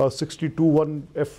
62(1)(f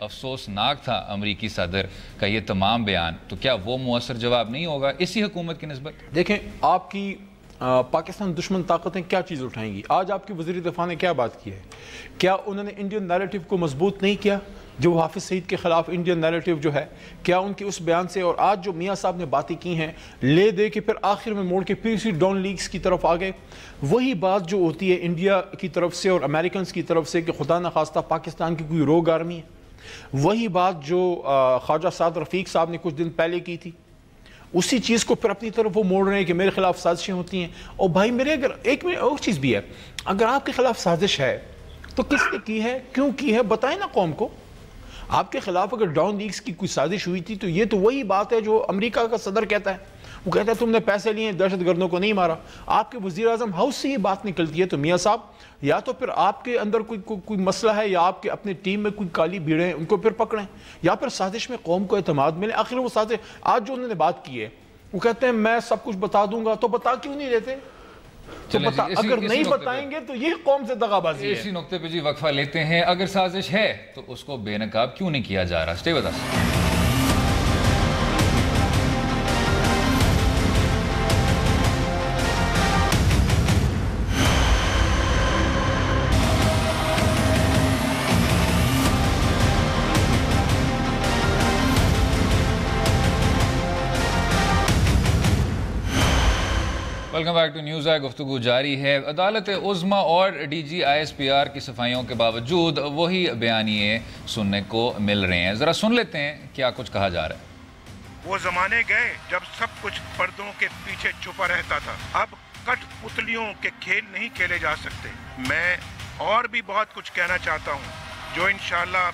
افسوسناک تھا امریکی صدر کا یہ تمام بیان، تو کیا وہ مؤثر جواب نہیں ہوگا اسی حکومت کی نسبت؟ دیکھیں آپ کی پاکستان دشمن طاقتیں کیا چیز اٹھائیں گی؟ آج آپ کی وزیر دفاع نے کیا بات کی ہے؟ کیا انہوں نے انڈین نیریٹو کو مضبوط نہیں کیا؟ جو حافظ سعید کے خلاف انڈین نیریٹو جو ہے، کیا ان کی اس بیان سے اور آج جو میاں صاحب نے باتیں کی ہیں لے دے کے پھر آخر میں موڑ کے پھر اسی ڈان لیگز کی طرف آگئے؟ وہی بات جو ہوتی ہے انڈیا کی طرف سے اور امریکنز کی طرف سے کہ خدا نخواستہ پاکستان کی کوئی روگ آرمی ہے، وہی بات جو خواجہ سعد رفیق صاحب نے کچھ دن پہلے کی تھی، اسی چیز کو پھر اپنی طرف وہ موڑ رہے ہیں کہ میرے خلاف سازشیں ہوتی ہیں۔ اور بھائی میرے اگر ایک میں اور چیز بھی ہے، اگر آپ کے خلاف سازش ہے تو کس نے کی ہے، کیوں کی ہے، بتائیں نا قوم کو۔ آپ کے خلاف اگر ڈان لیگز کی کوئی سازش ہوئی تھی تو یہ تو وہی بات ہے جو امریکہ کا صدر کہتا ہے، وہ کہتا ہے تم نے پیسے لیے دہشت گردوں کو نہیں مارا۔ آپ کے وزیر اعظم ہاؤس سے یہ بات نکلتی ہے تو میاں صاحب یا تو پھر آپ کے اندر کوئی مسئلہ ہے یا آپ کے اپنے ٹیم میں کوئی کالی بھیڑیں ہیں ان کو پھر پکڑیں، یا پھر سازش میں قوم کو اعتماد ملے۔ آخر وہ سازش آج جو انہوں نے بات کی ہے وہ کہتے ہیں میں سب کچھ بتا دوں گا، تو بتا کیوں نہیں دیتے؟ اگر نہیں بتائیں گے تو یہ قوم سے دغا بازی ہے۔ اسی نقطے پہ جی وقفہ لیتے ہیں، اگر سازش ہے تو اس کو بے نقاب کیوں نہیں کیا جا رہا؟ Stay with us. Welcome back to News Eye, گفتگو جاری ہے۔ عدالت عظمیٰ اور D G I S P R کی صفائیوں کے باوجود وہی بیانیے سننے کو مل رہے ہیں، ذرا سن لیتے ہیں کیا کچھ کہا جا رہا ہے۔ وہ زمانے گئے جب سب کچھ پردوں کے پیچھے چھپا رہتا تھا، اب کٹ پتلیوں کے کھیل نہیں کھیلے جا سکتے۔ میں اور بھی بہت کچھ کہنا چاہتا ہوں جو انشاءاللہ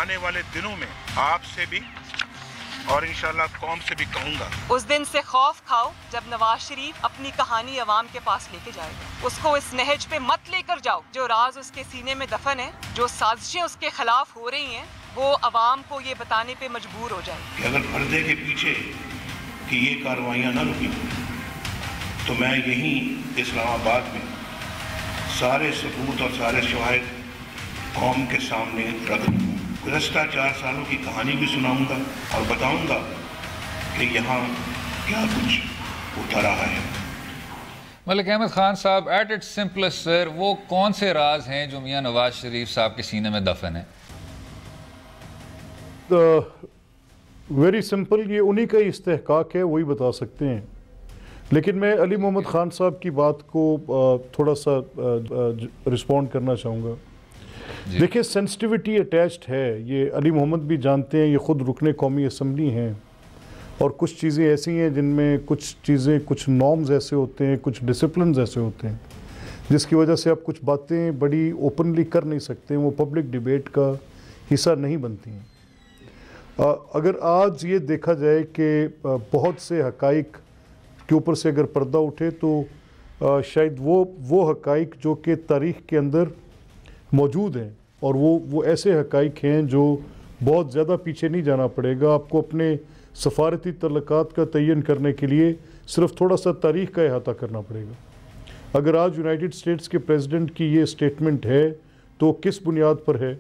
آنے والے دنوں میں آپ سے بھی اور انشاءاللہ قوم سے بھی کہوں گا۔ اس دن سے خوف کھاؤ جب نواز شریف اپنی کہانی عوام کے پاس لے کے جائے گا۔ اس کو اس نہج پہ مت لے کر جاؤ، جو راز اس کے سینے میں دفن ہے، جو سازشیں اس کے خلاف ہو رہی ہیں، وہ عوام کو یہ بتانے پہ مجبور ہو جائے کہ اگر پردے کے پیچھے کی یہ کارروائیاں نہ رکی تو میں یہیں اسلام آباد میں سارے ثبوت اور سارے شواہد قوم کے سامنے رکھ دوں۔ گزشتہ 4 سالوں کی کہانی بھی سناؤں گا اور بتاؤں گا کہ یہاں کیا کچھ ہوتا رہا ہے۔ ملک احمد خان صاحب، ایٹ اٹس سمپلسٹ سر، وہ کون سے راز ہیں جو میاں نواز شریف صاحب کے سینے میں دفن ہیں؟ ویری سمپل، یہ انہی کا ہی استحقاق ہے، وہی بتا سکتے ہیں۔ لیکن میں علی محمد خان صاحب کی بات کو تھوڑا سا رسپونڈ کرنا چاہوں گا۔ دیکھیں سینسٹیوٹی اٹیچڈ ہے، یہ علی محمد بھی جانتے ہیں، یہ خود رکن قومی اسمبلی ہیں، اور کچھ چیزیں ایسی ہیں جن میں کچھ نارمز ایسے ہوتے ہیں، کچھ ڈسپلنز ایسے ہوتے ہیں جس کی وجہ سے آپ کچھ باتیں بڑی اوپنلی کر نہیں سکتے، وہ پبلک ڈیبیٹ کا حصہ نہیں بنتی ہیں۔ اگر آج یہ دیکھا جائے کہ بہت سے حقائق کے اوپر سے اگر پردہ اٹھے تو شاید وہ حقائق جو کہ تاریخ کے اندر موجود ہیں، اور وہ ایسے حقائق ہیں جو بہت زیادہ پیچھے نہیں جانا پڑے گا آپ کو اپنے سفارتی تعلقات کا تعین کرنے کے لیے، صرف تھوڑا سا تاریخ کا احاطہ کرنا پڑے گا۔ اگر آج یونائٹڈ اسٹیٹس کے پریزیڈنٹ کی یہ سٹیٹمنٹ ہے تو کس بنیاد پر ہے،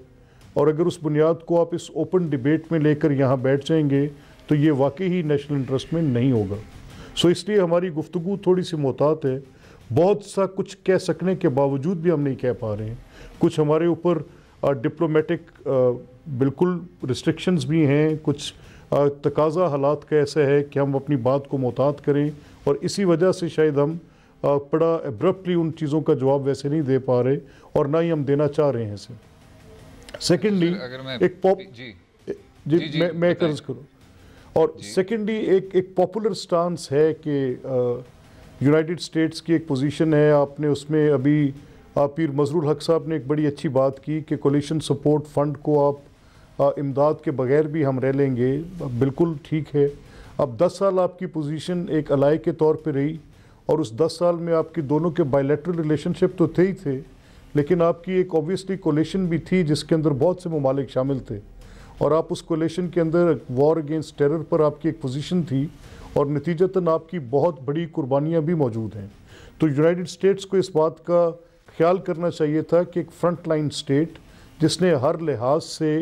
اور اگر اس بنیاد کو آپ اس اوپن ڈیبیٹ میں لے کر یہاں بیٹھ جائیں گے تو یہ واقعی ہی نیشنل انٹرسٹ میں نہیں ہوگا۔ سو اس لیے ہماری گفتگو تھوڑی سی محتاط ہے، بہت سا کچھ کہہ سکنے کے باوجود بھی ہم نہیں کہہ پا رہے ہیں، کچھ ہمارے اوپر ڈپلومیٹک بالکل ریسٹرکشنز بھی ہیں، کچھ تقاضا حالات کا ایسا ہے کہ ہم اپنی بات کو محتاط کریں، اور اسی وجہ سے شاید ہم بڑا ایبرپٹلی ان چیزوں کا جواب ویسے نہیں دے پا رہے، اور نہ ہی ہم دینا چاہ رہے ہیں اسے۔ سیکنڈلی میں عرض کروں، اور سیکنڈلی ایک پاپولر سٹانس ہے کہ یونائٹڈ اسٹیٹس کی ایک پوزیشن ہے، آپ نے اس میں ابھی پیر مظہور الحق صاحب نے ایک بڑی اچھی بات کی کہ کولیشن سپورٹ فنڈ کو آپ امداد کے بغیر بھی ہم رہ لیں گے، بالکل ٹھیک ہے۔ اب 10 سال آپ کی پوزیشن ایک الائی کے طور پہ رہی، اور اس 10 سال میں آپ کی دونوں کے بائیلیٹرل ریلیشن شپ تو تھے ہی تھے، لیکن آپ کی ایک اوبویسلی کولیشن بھی تھی جس کے اندر بہت سے ممالک شامل تھے، اور آپ اس کولیشن کے اندر وار اگینسٹ ٹیرر پر آپ کی ایک پوزیشن تھی، اور نتیجتاً آپ کی بہت بڑی قربانیاں بھی موجود ہیں۔ تو یونائٹڈ اسٹیٹس کو اس بات کا خیال کرنا چاہیے تھا کہ ایک فرنٹ لائن اسٹیٹ جس نے ہر لحاظ سے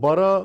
12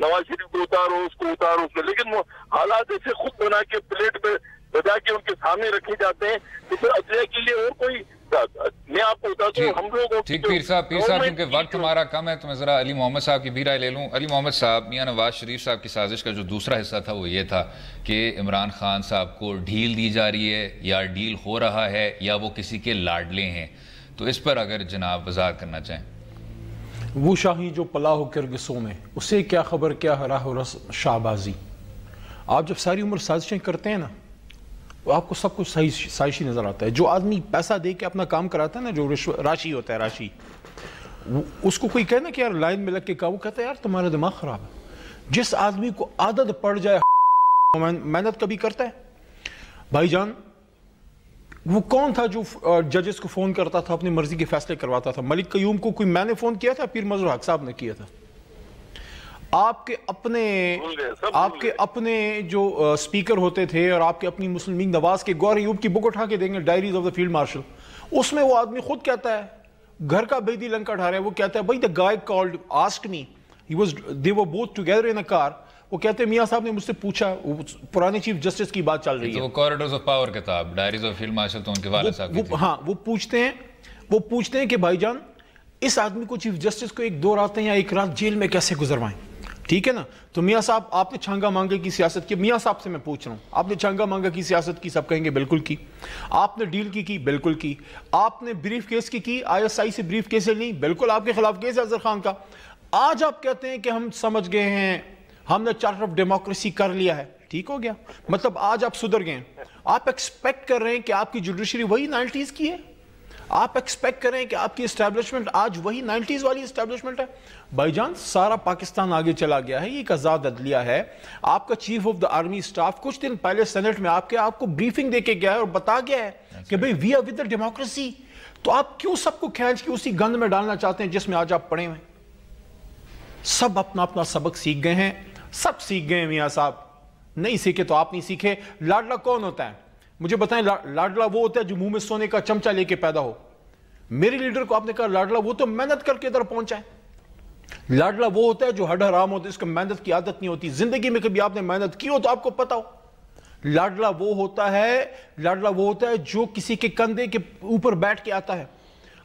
نواز شریف کو اتارو, اس کو اتارو, اس کو, لیکن وہ حالات ایسے خود بنا کے پلیٹ پہ بجا کے ان کے سامنے رکھے جاتے ہیں تو پھر عدلیہ کے لیے اور کوئی, میں آپ کو بتاتا ہوں ہم لوگوں ٹھیک پیر صاحب کیونکہ وقت ہمارا کم ہے تو میں ذرا علی محمد صاحب کی بھی رائے لے لوں. علی محمد صاحب, میاں نواز شریف صاحب کی سازش کا جو دوسرا حصہ تھا وہ یہ تھا کہ عمران خان صاحب کو ڈھیل دی جا رہی ہے یا ڈیل ہو رہا ہے یا وہ کسی کے لاڈلے ہیں, تو اس پر اگر جناب وضاحت کرنا چاہیں. وہ شاہی جو پلا ہو کرگسوں میں, اسے کیا خبر کیا ہرا ہو رس شہبازی. آپ جب ساری عمر سازشیں کرتے ہیں نا, آپ کو سب کچھ سازشی نظر آتا ہے. جو آدمی پیسہ دے کے اپنا کام کراتا ہے نا, جو راشی ہوتا ہے راشی, اس کو کوئی کہنا کہ یار لائن میں لگ کے وہ کہتا ہے یار تمہارا دماغ خراب ہے. جس آدمی کو عادت پڑ جائے محنت کبھی کرتا ہے. بھائی جان وہ کون تھا جو ججز کو فون کرتا تھا, اپنی مرضی کے فیصلے کرواتا تھا؟ ملک قیوم کو کوئی میں نے فون کیا تھا, پیر مظہر حق صاحب نے کیا تھا. آپ کے اپنے جو سپیکر ہوتے تھے اور آپ کے اپنی مسلم لیگ نواز کے, گور ایوب کی بک اٹھا کے دیں گے diaries of the field marshal, اس میں وہ آدمی خود کہتا ہے, گھر کا بیدی لنکا اٹھا رہا ہے, وہ کہتا ہے بھائی the guy called asked me, they were both together in a car, وہ کہتے ہیں میاں صاحب نے مجھ سے پوچھا, پرانے چیف جسٹس کی بات چل رہی ہے, وہ کوریڈورز آف پاور کتاب ڈائریز آف فیلڈ مارشل تو ان کے والد صاحب کی تھی. ہاں وہ پوچھتے ہیں کہ بھائی جان اس آدمی کو چیف جسٹس کو 1-2 راتیں یا 1 رات جیل میں کیسے گزروائیں, ٹھیک ہے نا. تو میاں صاحب آپ نے چھانگا مانگے کی سیاست کی, میاں صاحب سے میں پوچھ رہا ہوں, آپ نے چھانگا مانگا کی سیاست کی؟ سب کہیں گے بالکل کی. آپ نے ڈیل کی بالکل کی. آپ نے بریف کیس کی ISI سے بریف کیس لی, بالکل آپ کے خلاف کیس ہے اظہر خان کا. آج آپ کہتے ہیں کہ ہم سمجھ گئے ہیں, ہم نے چارٹر آف ڈیموکریسی کر لیا ہے, ٹھیک ہو گیا, مطلب آج آپ سدھر گئے ہیں. آپ ایکسپیکٹ کر رہے ہیں کہ آپ کی جوڈیشری وہی 90s کی ہے, آپ ایکسپیکٹ کریں کہ آپ کی اسٹیبلشمنٹ آج وہی 90s والی اسٹیبلشمنٹ ہے. بھائی جان سارا پاکستان آگے چلا گیا ہے, یہ ایک آزاد عدلیہ ہے. آپ کا chief of the army staff کچھ دن پہلے سینٹ میں آپ کو بریفنگ دے کے گیا ہے اور بتا گیا ہے کہ بھئی we are with the democracy. تو آپ کیوں سب کو کھینچ کے اسی گند میں ڈالنا چاہتے ہیں جس میں آج آپ پڑے ہوئے ہیں؟ سب اپنا اپنا سبق سیکھ گئے ہیں, سب سیکھ گئے ہیں میاں صاحب. نہیں سیکھے تو آپ نہیں سیکھے. لاڈلا کون ہوتا ہے مجھے بتائیں؟ لاڈلا وہ ہوتا ہے جو منہ میں سونے کا چمچہ لے کے پیدا ہو. میرے لیڈر کو آپ نے کہا لاڈلا, وہ تو محنت کر کے ادھر پہنچا ہے. لاڈلا وہ ہوتا ہے جو ہڈ حرام ہوتا ہے, اس کو محنت کی عادت نہیں ہوتی, زندگی میں کبھی آپ نے محنت کی ہو تو آپ کو پتا ہو. لاڈلا وہ ہوتا ہے جو کسی کے کندھے کے اوپر بیٹھ کے آتا ہے.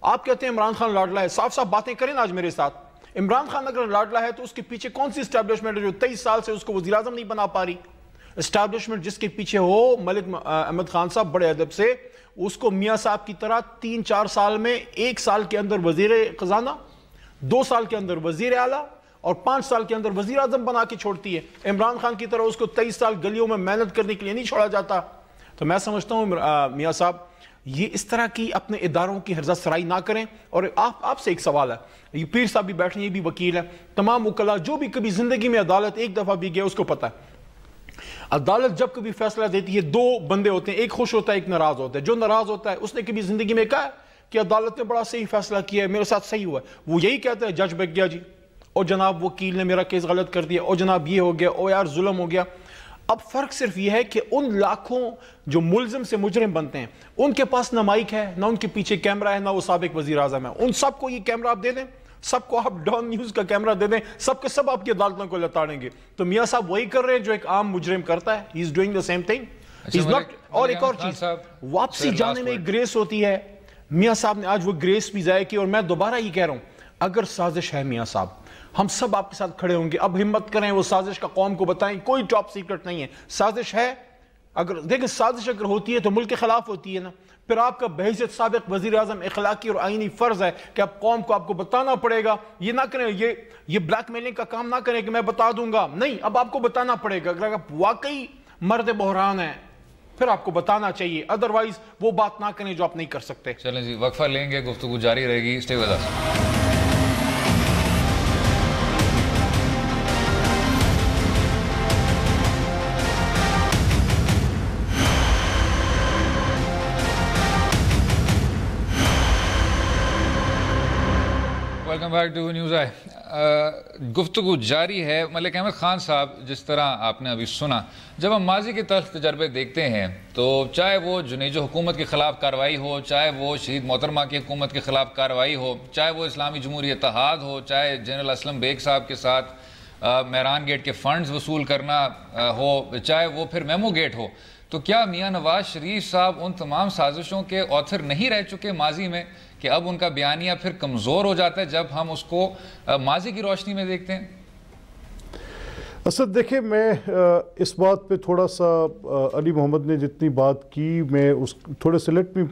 آپ کہتے ہیں عمران خان لاڈلا ہے, صاف صاف باتیں کریں آج میرے ساتھ. عمران خان اگر لاڈلا ہے تو اس کے پیچھے کون سی اسٹیبلشمنٹ ہے جو 23 سال سے اس کو وزیر اعظم نہیں بنا پا رہی؟ اسٹیبلشمنٹ جس کے پیچھے ہو ملک احمد خان صاحب بڑے ادب سے اس کو میاں صاحب کی طرح 3-4 سال میں 1 سال کے اندر وزیر خزانہ, 2 سال کے اندر وزیر اعلیٰ اور 5 سال کے اندر وزیر اعظم بنا کے چھوڑتی ہے. عمران خان کی طرح اس کو 23 سال گلیوں میں محنت کرنے کے لیے نہیں چھوڑا جاتا. تو میں سمجھتا ہوں میاں صاحب یہ اس طرح کی اپنے اداروں کی حرزہ سرائی نہ کریں. اور آپ سے ایک سوال ہے, یہ پیر صاحب بھی بیٹھے ہیں, یہ بھی وکیل ہے, تمام وکلا جو بھی کبھی زندگی میں عدالت ایک دفعہ بھی گیا اس کو پتا ہے عدالت جب کبھی فیصلہ دیتی ہے 2 بندے ہوتے ہیں, ایک خوش ہوتا ہے ایک ناراض ہوتا ہے. جو ناراض ہوتا ہے اس نے کبھی زندگی میں کہا کہ عدالت نے بڑا صحیح فیصلہ کیا ہے, میرے ساتھ صحیح ہوا ہے, وہ یہی کہتا ہے جج بیٹھ گیا جی, اور جناب وکیل نے میرا کیس غلط کر دیا, اور جناب یہ ہو گیا, اور یار ظلم ہو گیا. اب فرق صرف یہ ہے کہ ان لاکھوں جو ملزم سے مجرم بنتے ہیں ان کے پاس نہ مائک ہے, نہ ان کے پیچھے کیمرہ ہے, نہ وہ سابق وزیر اعظم ہے. ان سب کو یہ کیمرہ آپ دے دیں, سب کو آپ ڈان نیوز کا کیمرہ دے دیں, سب کے سب آپ کی عدالتوں کو لتاڑیں گے. تو میاں صاحب وہی کر رہے ہیں جو ایک عام مجرم کرتا ہے. He is doing the same thing. اور ایک اور چیز, واپسی جانے میں ایک گریس ہوتی ہے. میاں صاحب نے آج وہ گریس بھی ضائع کی. اور میں دوبارہ یہ کہہ رہا ہوں, اگر سازش ہے میاں صاحب, ہم سب آپ کے ساتھ کھڑے ہوں گے. اب ہمت کریں, وہ سازش کا قوم کو بتائیں, کوئی ٹاپ سیکرٹ نہیں ہے. سازش ہے, اگر دیکھیں سازش اگر ہوتی ہے تو ملک کے خلاف ہوتی ہے نا, پھر آپ کا بحیثیت سابق وزیر اعظم اخلاقی اور آئینی فرض ہے کہ اب قوم کو آپ کو بتانا پڑے گا. یہ نہ کریں, یہ بلیک میلنگ کا کام نہ کریں کہ میں بتا دوں گا, نہیں, اب آپ کو بتانا پڑے گا. اگر آپ واقعی مرد بحران ہیں پھر آپ کو بتانا چاہیے, ادروائز وہ بات نہ کریں جو آپ نہیں کر سکتے. چلیں جی, وقفہ لیں گے, گفتگو جاری رہے گی. Stay with us. Welcome back to News Eye. گفتگو جاری ہے. ملک احمد خان صاحب, جس طرح آپ نے ابھی سنا, جب ہم ماضی کے تلخ تجربے دیکھتے ہیں تو چاہے وہ جنیجو حکومت کے خلاف کارروائی ہو, چاہے وہ شہید محترمہ کی حکومت کے خلاف کارروائی ہو, چاہے وہ اسلامی جمہوری اتحاد ہو, چاہے جنرل اسلم بیگ صاحب کے ساتھ مہران گیٹ کے فنڈز وصول کرنا ہو، چاہے وہ پھر میمو گیٹ ہو، تو کیا میاں نواز شریف صاحب ان تمام سازشوں کے آتھر نہیں رہ چکے ماضی میں کہ اب ان کا بیانیہ پھر کمزور ہو جاتا ہے جب ہم اس کو ماضی کی روشنی میں دیکھتے ہیں؟ اسد دیکھیں، میں اس بات پہ تھوڑا سا علی محمد نے جتنی بات کی میں اس تھوڑے سے let me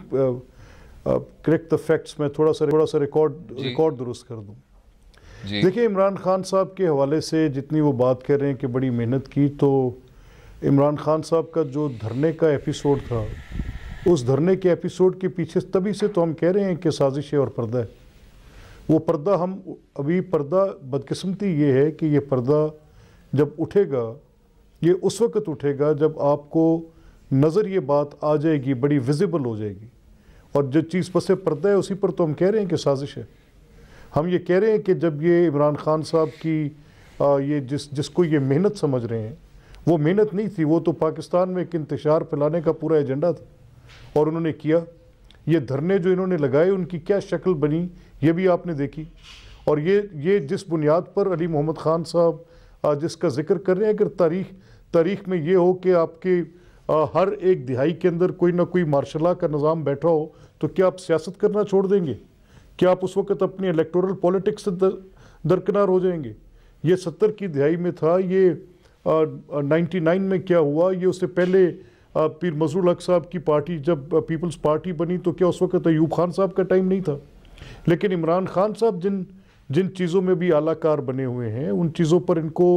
correct the facts, میں تھوڑا سا ریکارڈ درست کر دوں. دیکھیں، عمران خان صاحب کے حوالے سے جتنی وہ بات کر رہے ہیں کہ بڑی محنت کی، تو عمران خان صاحب کا جو دھرنے کا ایپیسوڈ تھا، اس دھرنے کے ایپیسوڈ کے پیچھے تبھی سے تو ہم کہہ رہے ہیں کہ سازش ہے اور پردہ ہے. وہ پردہ ابھی پردہ بدقسمتی یہ ہے کہ یہ پردہ جب اٹھے گا، یہ اس وقت اٹھے گا جب آپ کو نظر یہ بات آ جائے گی، بڑی ویزیبل ہو جائے گی. اور جو چیز پس پردہ ہے اسی پر تو ہم کہہ رہے ہیں کہ سازش ہے. ہم یہ کہہ رہے ہیں کہ جب یہ عمران خان صاحب کی یہ جس کو یہ محنت سمجھ رہے ہیں، وہ محنت نہیں تھی، وہ تو پاکستان میں ایک انتشار پھیلانے کا پورا ایجنڈا تھا، اور انہوں نے کیا. یہ دھرنے جو انہوں نے لگائے ان کی کیا شکل بنی یہ بھی آپ نے دیکھی. اور یہ جس بنیاد پر علی محمد خان صاحب جس کا ذکر کر رہے ہیں، اگر تاریخ میں یہ ہو کہ آپ کے ہر ایک دہائی کے اندر کوئی نہ کوئی مارشل لا کا نظام بیٹھا ہو، تو کیا آپ سیاست کرنا چھوڑ دیں گے؟ کیا آپ اس وقت اپنی الیکٹورل پولیٹکس سے درکنار ہو جائیں گے؟ یہ 70 کی دہائی میں تھا، یہ 99 میں کیا ہوا، یہ اس سے پہلے پیر مظہور الحق صاحب کی پارٹی جب پیپلز پارٹی بنی تو کیا اس وقت ایوب خان صاحب کا ٹائم نہیں تھا؟ لیکن عمران خان صاحب جن چیزوں میں بھی اعلیٰ کار بنے ہوئے ہیں، ان چیزوں پر ان کو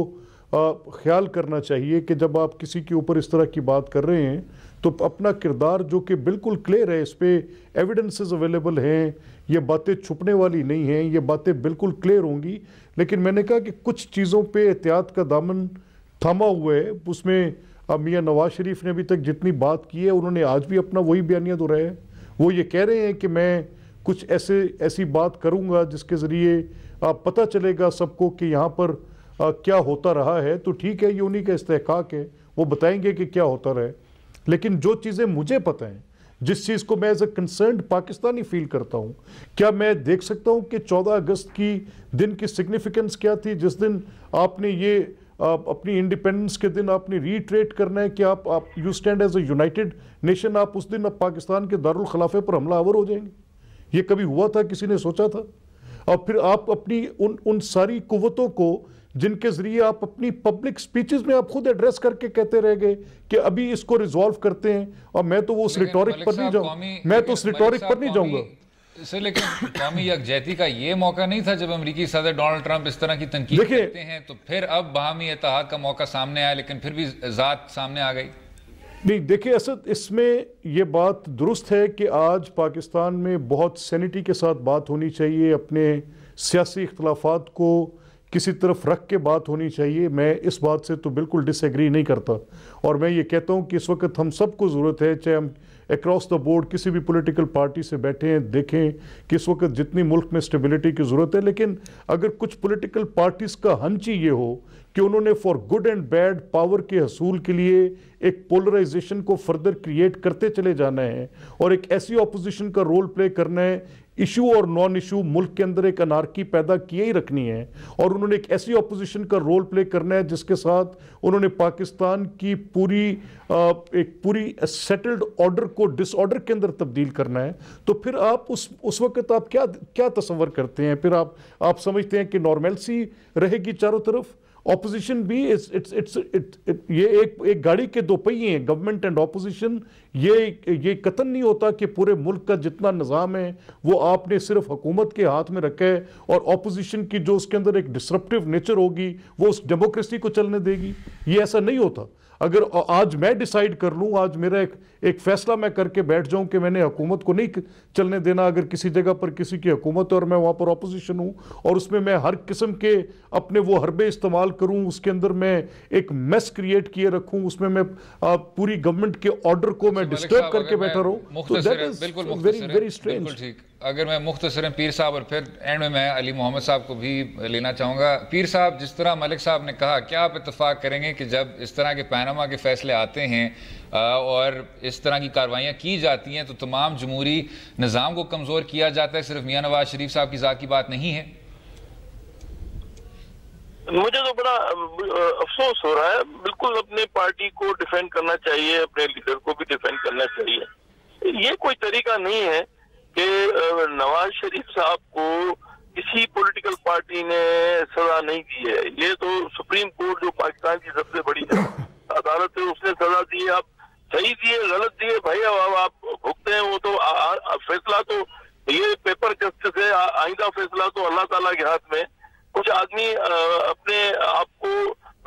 خیال کرنا چاہیے کہ جب آپ کسی کے اوپر اس طرح کی بات کر رہے ہیں تو اپنا کردار جو کہ بالکل کلیئر ہے، اس پہ ایویڈنسز اویلیبل ہیں، یہ باتیں چھپنے والی نہیں ہیں، یہ باتیں بالکل کلیئر ہوں گی. لیکن میں نے کہا کہ کچھ چیزوں پہ احتیاط کا دامن تھاما ہوا ہے. اس میں میاں نواز شریف نے ابھی تک جتنی بات کی ہے، انہوں نے آج بھی اپنا وہی بیانیہ دہرایا ہے. وہ یہ کہہ رہے ہیں کہ میں کچھ ایسی بات کروں گا جس کے ذریعے پتہ چلے گا سب کو کہ یہاں پر کیا ہوتا رہا ہے. تو ٹھیک ہے، یہ انہی کا استحقاق ہے، وہ بتائیں گے کہ کیا ہوتا رہا ہے. لیکن جو چیزیں مجھے پتہ ہیں، جس چیز کو میں ایز اے کنسرنڈ پاکستانی فیل کرتا ہوں، کیا میں دیکھ سکتا ہوں کہ 14 اگست کی دن کی سگنیفیکنس کیا تھی، جس دن آپ نے یہ اپنی انڈیپینڈنس کے دن آپ نے ریٹریٹ کرنا ہے کہ آپ you stand as a United nation. آپ اس دن پاکستان کے دارالخلافے پر حملہ آور ہو جائیں گے؟ یہ کبھی ہوا تھا؟ کسی نے سوچا تھا؟ اور پھر آپ اپنی ان ساری قوتوں کو جن کے ذریعے آپ اپنی پبلک سپیچز میں آپ خود ایڈریس کر کے کہتے رہ گئے کہ ابھی اس کو ریزالو کرتے ہیں، اور میں تو وہ اس ریٹورک پر نہیں جاؤں گا. سر لیکن قومی یکجہتی کا یہ موقع نہیں تھا جب امریکی صدر ڈونلڈ ٹرمپ اس طرح کی تنقید کرتے ہیں؟ تو پھر اب باہمی اتحاد کا موقع سامنے آیا، لیکن پھر بھی ذات سامنے آ گئی. نہیں دیکھیں اسد، اس میں یہ بات درست ہے کہ آج پاکستان میں بہت سینٹی کے ساتھ بات ہونی چاہیے، اپنے سیاسی اختلافات کو کسی طرف رکھ کے بات ہونی چاہیے. میں اس بات سے تو بالکل ڈس ایگری نہیں کرتا، اور میں یہ کہتا ہوں کہ اس وقت ہم سب کو ضرورت ہے، چاہے ہم اکراس دا بورڈ کسی بھی پولیٹیکل پارٹی سے بیٹھے ہیں، دیکھیں کہ اس وقت جتنی ملک میں اسٹیبلٹی کی ضرورت ہے، لیکن اگر کچھ پولیٹیکل پارٹیز کا ہنچ یہ ہو کہ انہوں نے for good and bad power کے حصول کے لیے ایک پولرائزیشن کو فردر کریٹ کرتے چلے جانا ہے، اور ایک ایسی اپوزیشن کا رول پلے کرنا ہے، ایشو اور نان ایشو ملک کے اندر ایک انارکی پیدا کیے ہی رکھنی ہے، اور انہوں نے ایک ایسی اپوزیشن کا رول پلے کرنا ہے جس کے ساتھ انہوں نے پاکستان کی ایک پوری سیٹلڈ آرڈر کو ڈس آرڈر کے اندر تبدیل کرنا ہے. تو پھر آپ اس وقت آپ کیا تصور کرتے ہیں؟ پھر آپ سمجھتے ہیں کہ نارملسی رہے گی چاروں طرف؟ اپوزیشن بھی یہ ایک گاڑی کے دو پہیے ہیں، گورنمنٹ اینڈ اپوزیشن. یہ قطعاً نہیں ہوتا کہ پورے ملک کا جتنا نظام ہے وہ آپ نے صرف حکومت کے ہاتھ میں رکھا ہے، اور اپوزیشن کی جو اس کے اندر ایک ڈسرپٹیو نیچر ہوگی وہ اس ڈیموکریسی کو چلنے دے گی. یہ ایسا نہیں ہوتا. اگر آج میں ڈیسائیڈ کر لوں، آج میرا ایک فیصلہ میں کر کے بیٹھ جاؤں کہ میں نے حکومت کو نہیں چلنے دینا، اگر کسی جگہ پر کسی کی حکومت ہے اور میں وہاں پر اپوزیشن ہوں، اور اس میں ہر قسم کے اپنے وہ حربے استعمال کروں، اس کے اندر میں ایک میس کریٹ کیے رکھوں، اس میں پوری گورنمنٹ کے آرڈر کو میں ڈسٹرب کر کے بیٹھا رہوں، تو that is very very strange. اگر میں مختصراً پیر صاحب، اور پھر اینڈ میں علی محمد صاحب کو بھی لینا چاہوں گا. پیر صاحب، جس طرح ملک صاحب نے کہا، کیا آپ اتفاق کریں گے کہ جب اس طرح کے پاناما کے فیصلے آتے ہیں اور اس طرح کی کاروائیاں کی جاتی ہیں تو تمام جمہوری نظام کو کمزور کیا جاتا ہے؟ صرف میاں نواز شریف صاحب کی ذات کی بات نہیں ہے. مجھے تو بڑا افسوس ہو رہا ہے. بالکل اپنے پارٹی کو ڈیفینڈ کرنا چاہیے, اپنے لیڈر کو بھی ڈیفینڈ کرنا چاہیے. یہ کوئی طریقہ نہیں ہے کہ نواز شریف صاحب کو کسی پولیٹیکل پارٹی نے سزا نہیں دی ہے. یہ تو سپریم کورٹ جو پاکستان کی سب سے بڑی عدالت ہے, اس نے سزا دی ہے. آپ صحیح دیے غلط دیے بھائی, اب آپ بھگتے ہیں. وہ تو فیصلہ تو یہ پیپر جسٹس ہے, آئندہ فیصلہ تو اللہ تعالیٰ کے ہاتھ میں. کچھ آدمی اپنے آپ کو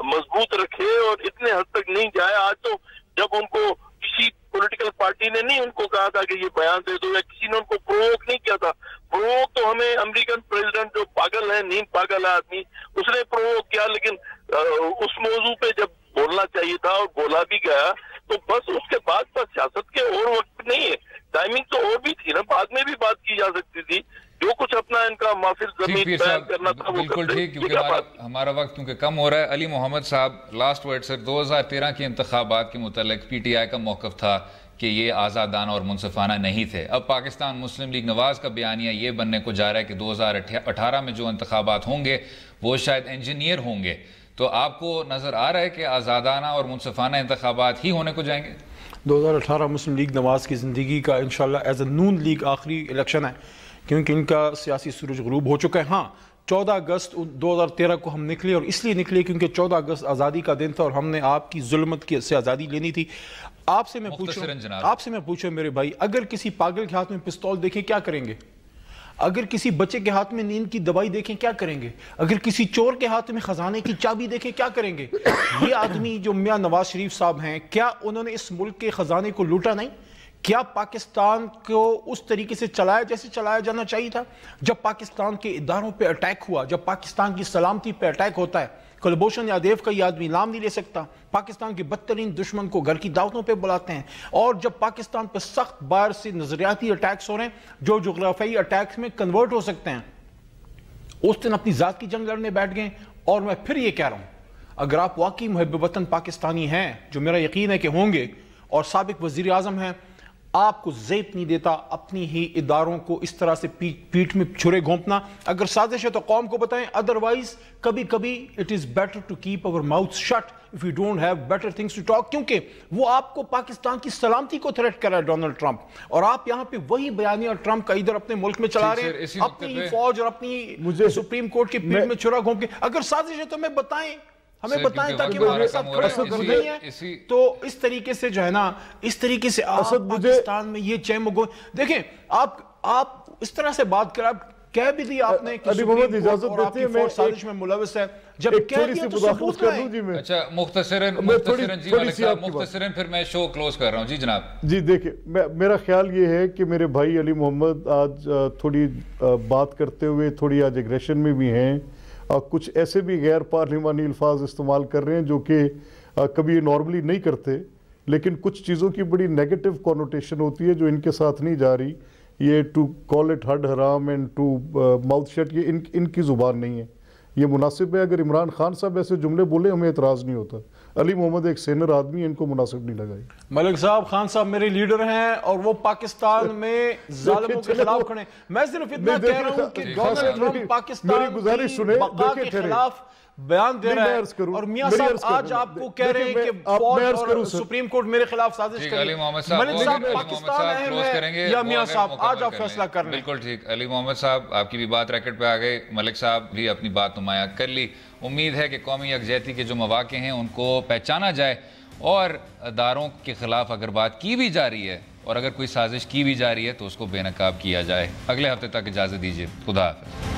مضبوط رکھے اور اتنے حد تک نہیں جائے. آج تو جب ان کو کسی پولیٹیکل پارٹی نے نہیں ان کو کہا تھا کہ یہ بیان دے دو, یا کسی نے ان کو پرووک نہیں کیا تھا. پرووک تو ہمیں امریکن پریزیڈنٹ جو پاگل ہے, نیند پاگل ہے آدمی, اس نے پرووک کیا. لیکن اس موضوع پہ جب بولنا چاہیے تھا اور بولا بھی گیا, تو بس اس کے بعد بس سیاست کے اور وقت نہیں ہے. ٹائمنگ تو اور بھی تھی نا, بعد میں بھی بات کی جا سکتی تھی. جو کچھ اپنا ان کا معافل زمین بیان کرنا تھا وہ بالکل ٹھیک, کیونکہ ہمارا وقت کیونکہ کم ہو رہا ہے. علی محمد صاحب, لاسٹ ورڈ سر. 2013 کے انتخابات کے متعلق پی ٹی آئی کا موقف تھا کہ یہ آزادانہ اور منصفانہ نہیں تھے. اب پاکستان مسلم لیگ نواز کا بیانیہ یہ بننے کو جا رہا ہے کہ 2018 میں جو انتخابات ہوں گے وہ شاید انجینئر ہوں گے. تو آپ کو نظر آ رہا ہے کہ آزادانہ اور منصفانہ انتخابات ہی ہونے کو جائیں گے؟ 2018 مسلم لیگ نواز کی زندگی کا انشاءاللہ ایز اے نون لیگ آخری الیکشن ہے, کیونکہ ان کا سیاسی سورج غروب ہو چکا ہے. ہاں 14 اگست 2013 کو ہم نکلے, اور اس لیے نکلے کیونکہ 14 اگست آزادی کا دن تھا اور ہم نے آپ کی ظلمت سے آزادی لینی تھی. آپ سے میں پوچھوں میرے بھائی, اگر کسی پاگل کے ہاتھ میں پستول دیکھیں کیا کریں گے؟ اگر کسی بچے کے ہاتھ میں نیند کی دوائی دیکھیں کیا کریں گے؟ اگر کسی چور کے ہاتھ میں خزانے کی چابی دیکھیں کیا کریں گے؟ یہ آدمی جو میاں نواز شریف صاحب ہیں, کیا انہوں نے اس ملک کے خزانے کو لوٹا نہیں؟ کیا پاکستان کو اس طریقے سے چلایا جیسے چلایا جانا چاہیے تھا؟ جب پاکستان کے اداروں پہ اٹیک ہوا, جب پاکستان کی سلامتی پہ اٹیک ہوتا ہے, کلبھوشن یادیو کا یہ آدمی نام نہیں لے سکتا, پاکستان کے بدترین دشمن کو گھر کی دعوتوں پہ بلاتے ہیں. اور جب پاکستان پہ سخت باہر سے نظریاتی اٹیکس ہو رہے ہیں جو جغرافیائی اٹیکس میں کنورٹ ہو سکتے ہیں, اس دن اپنی ذات کی جنگ لڑنے بیٹھ گئے. اور میں پھر یہ کہہ رہا ہوں, اگر آپ واقعی محب وطن پاکستانی ہیں, جو میرا یقین ہے کہ ہوں گے, اور سابق وزیر اعظم ہیں, آپ کو زیب نہیں دیتا اپنی ہی اداروں کو اس طرح سے پیٹ میں چھرے گھونپنا. اگر سازش ہے تو قوم کو بتائیں, ادروائز کبھی کبھی it is better to keep our mouths shut if we don't have better things to talk, کیونکہ وہ آپ کو پاکستان کی سلامتی کو تھریٹ کر رہا ہے ڈونلڈ ٹرمپ, اور آپ یہاں پہ وہی بیانیہ ٹرمپ کا ادھر اپنے ملک میں چلا رہے ہیں, اپنی فوج اور اپنی سپریم کورٹ کے پیٹ میں چھرا گھونپ کے. اگر سازش ہے تو ہمیں بتائیں, تاکہ وہ ہمارے ساتھ کھڑے ہو کر نہیں ہیں. تو اس طریقے سے جو ہے نا, اس طریقے سے آپ پاکستان میں یہ چیم گو دیکھیں, آپ اس طرح سے بات کر, آپ کہہ بھی دی آپ نے کہ سپریم کورٹ اور آپ کی فوج سازش میں ملوث ہے, جب کہہ دیا تو ثبوت لائیں. اچھا مختصراً جی ملک صاحب, مختصراً پھر میں شو کلوز کر رہا ہوں. جی جناب. جی دیکھیں, میرا خیال یہ ہے کہ میرے بھائی علی محمد آج تھوڑی بات کرتے ہوئے تھوڑی آج ایگریشن میں بھی ہیں, کچھ ایسے بھی غیر پارلیمانی الفاظ استعمال کر رہے ہیں جو کہ کبھی نارملی نہیں کرتے, لیکن کچھ چیزوں کی بڑی نیگیٹو کونوٹیشن ہوتی ہے جو ان کے ساتھ نہیں جا رہی. یہ ٹو کال اٹ ہڈ حرام اینڈ ٹو ماؤتھ شٹ, یہ ان کی زبان نہیں ہے. یہ مناسب ہے, اگر عمران خان صاحب ایسے جملے بولے ہمیں اعتراض نہیں ہوتا. علی محمد ایک سینئر آدمی, ان کو مناسب نہیں لگائی. ملک صاحب, خان صاحب میرے لیڈر ہیں اور وہ پاکستان میں ظالموں کے خلاف کھڑے ہیں. میں صرف اتنا کہہ رہا ہوں کہ ڈونلڈ ٹرمپ پاکستان کی بقا کے خلاف بیان دے رہا ہے, اور میاں صاحب آج آپ کو کہہ رہے ہیں کہ فوج اور سپریم کورٹ میرے خلاف سازش کرے. ملک صاحب پاکستان اہم ہے یا میاں صاحب, آج آپ فیصلہ کر لیں. بالکل ٹھیک. علی محمد صاحب, آپ کی بھی بات ریکٹ پہ آ گئی, ملک صاحب بھی اپنی بات نمایاں کر لی. امید ہے کہ قومی یکجہتی کے جو مواقع ہیں ان کو پہچانا جائے, اور اداروں کے خلاف اگر بات کی بھی جا رہی ہے اور اگر کوئی سازش کی بھی جا رہی ہے تو اس کو بے نقاب کیا جائے. اگلے ہفتے تک اجازت دیجیے. خدا حافظ.